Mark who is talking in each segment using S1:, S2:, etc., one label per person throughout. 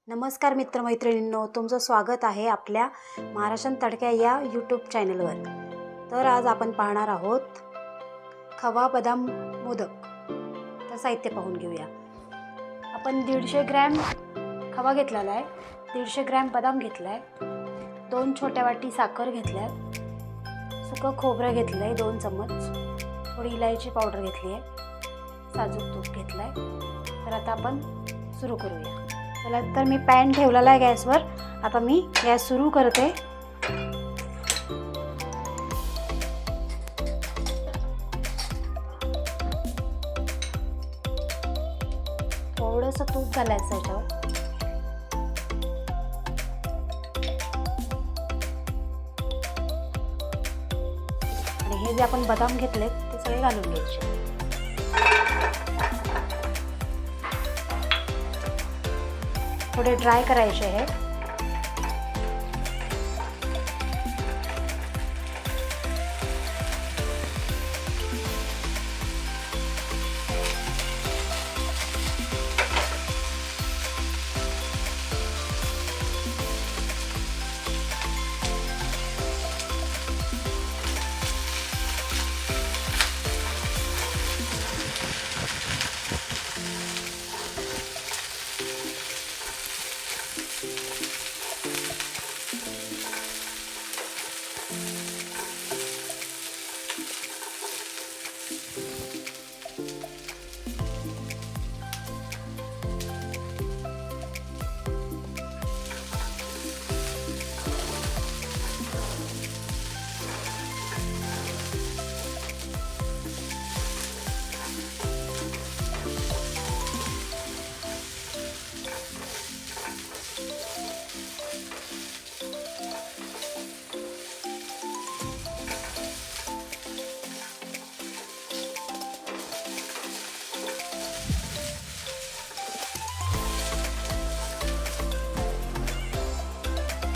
S1: नमस्कार मित्रमैत्रिणींनो, तुमचं स्वागत आहे आपल्या महाराष्ट्र तडका या यूट्यूब चॅनलवर। तर आज आपण पाहणार आहोत खवा बदाम मोदक। तर साहित्य पाहून घेऊया। आपण 150 ग्रॅम खवा घेतलेला आहे, 150 ग्रॅम बदाम घेतला आहे, 2 छोट्या वाटी साखर घेतल्या, सुकं खोबरं घेतलं आहे 2 चम्मच, थोडी इलायची पावडर घेतली आहे, साजूक तूप घेतलं आहे। तर आता आपण सुरू करूया। चला, तर मी पॅन ठेवलेला आहे गॅसवर। आता मी गॅस सुरू करते। थोडंसं तूप घालायचं याच्यावर। आणि हे जे आपण बदाम घेतले ते सगळे घालून घ्यायचे। थोडे ड्राय करायचे आहे।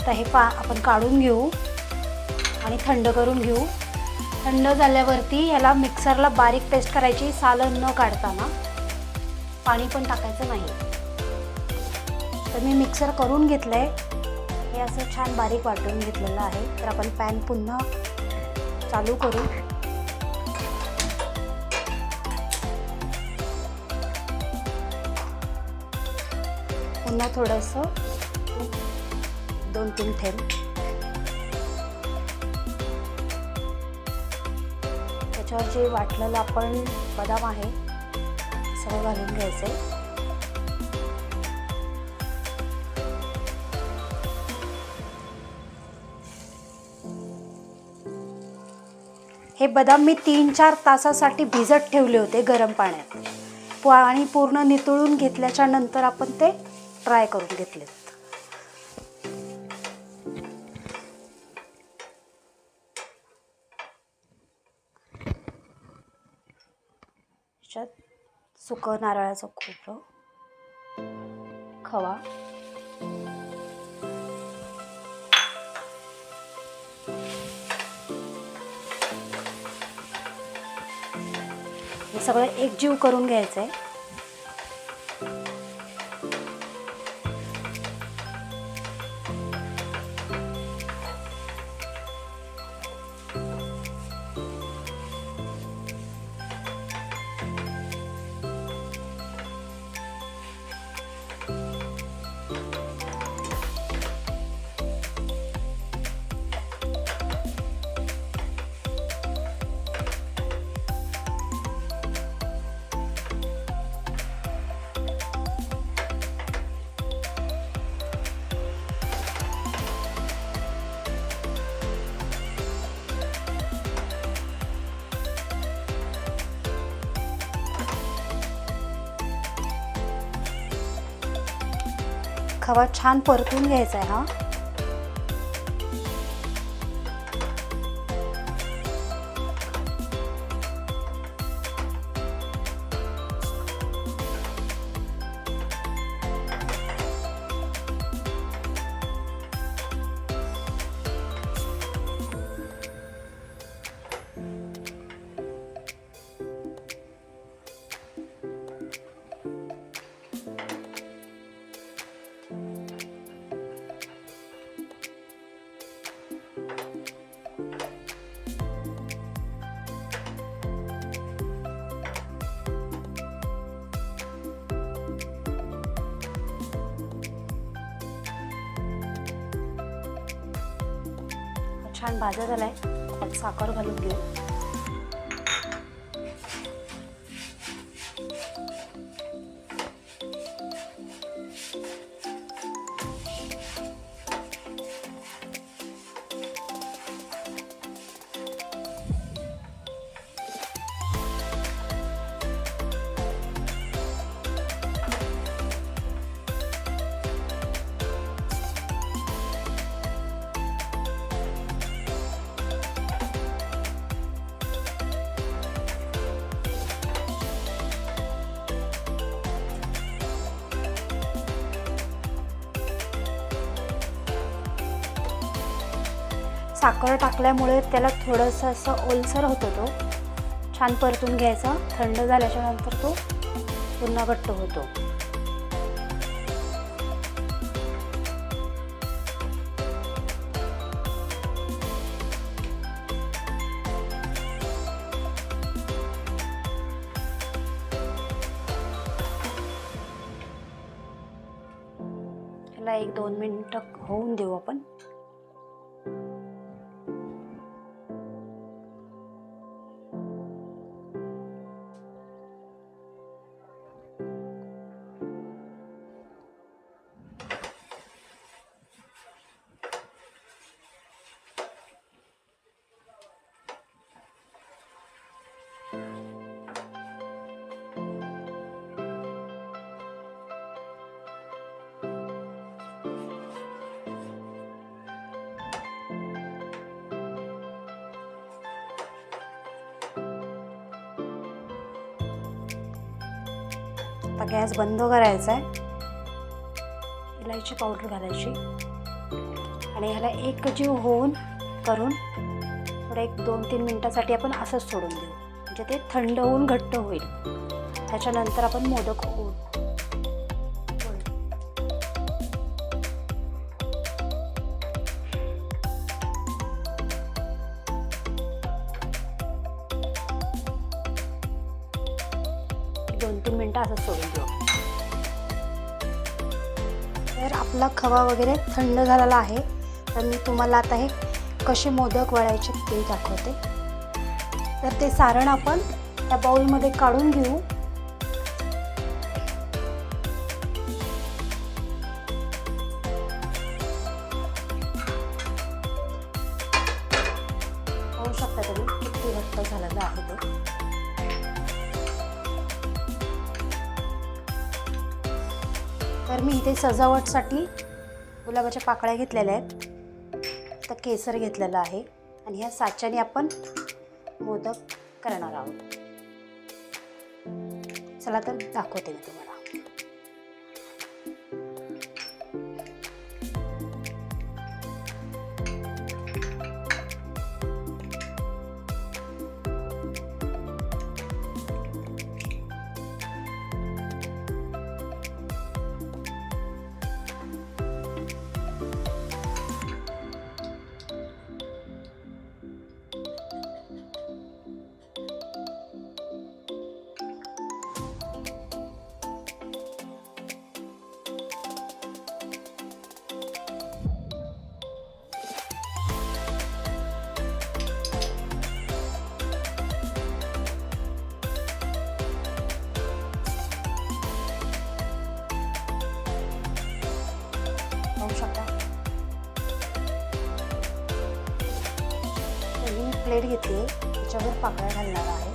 S1: तर हे आपण काढून घेऊ आणि थंड करून घेऊ। थंड झाल्यावरती याला मिक्सरला बारीक पेस्ट करायची, सालं न काढताना, पाणी पण टाकायचं नाही। तर मी मिक्सर करून घेतलंय, हे असं छान बारीक वाटून घेतलेलं आहे। तर आपण पॅन पुन्हा चालू करू। पुन्हा थोडंसं 2-3 थेंब त्याच्यावर जे वाटलेलं आपण बदाम आहे सगळं घालून घ्यायचं। हे बदाम मी 3-4 तासासाठी भिजत ठेवले होते गरम पाण्यात। आणि पूर्ण नितळून घेतल्याच्या नंतर आपण ते फ्राय करून घेतले। सुकं नारळाचं खोबरं, खवा, हे सगळं एकजीव करून घ्यायचं आहे। खवा छान परतून घ्यायचा आहे हा। छान भाजत आलाय. आपण साखर घालून घेऊ. साखर टाकल्यामुळे त्याला थोडंसं असं ओलसर होतो. तो छान परतून घ्यायचा. थंड झाल्याच्या नंतर तो पुन्हा घट्ट होतो. त्याला 1-2 मिनिटं होऊन देऊ आपण. आता गॅस बंद करायचा आहे. इलायची पावडर घालायची आणि ह्याला एकजीव होऊन करून थोडं 1-2-3 मिनिटासाठी आपण असंच सोडून देऊ. म्हणजे ते थंड होऊन घट्ट होईल. त्याच्यानंतर आपण मोदक होऊ. 2-3 मिनिटं असं सोडून देऊ. तर आपला खवा वगैरे थंड झालेला आहे. तर मी तुम्हाला आता हे कसे मोदक वळायचे ते दाखवते. तर ते सारण आपण त्या बाउलमध्ये काढून घेऊ. पाहू शकता तुम्ही किती घट्ट झालेलं आहे ते. तर मी इथे सजावटसाठी गुलाबाच्या पाकळ्या घेतलेल्या आहेत. तर केसर घेतलेलं आहे आणि ह्या साच्याने आपण मोदक करणार आहोत. चला तर दाखवते मी तुम्हाला. पाहू शकता. तर मी प्लेट घेतली, त्याच्यावर पाकळ्या घालणार आहे.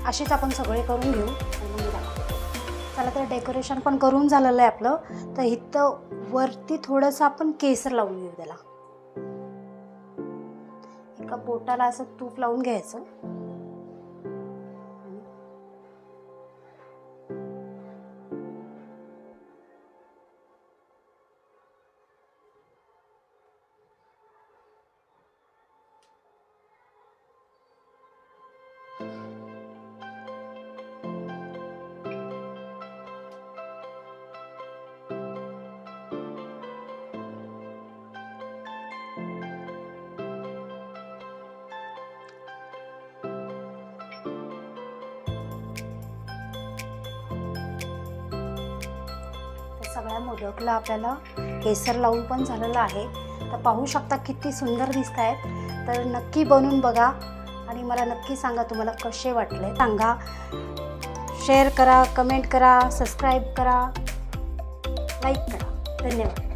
S1: अशीच आपण सगळे करून घेऊ आणि मग दाखवतो. चला तर डेकोरेशन पण करून झालेलं आहे आपलं. तर इथं वरती थोडंसं आपण केसर लावून घेऊ. त्याला एका बोटाला असं तूप लावून घ्यायचं. सगळ्या मोदकला आपल्याला केसर लावून पण झालेलं आहे. तर पाहू शकता किती सुंदर दिसत आहेत. तर नक्की बनवून बघा आणि मला नक्की सांगा तुम्हाला कसे वाटले. सांगा, शेअर करा, कमेंट करा, सबस्क्राईब करा, लाईक करा. धन्यवाद.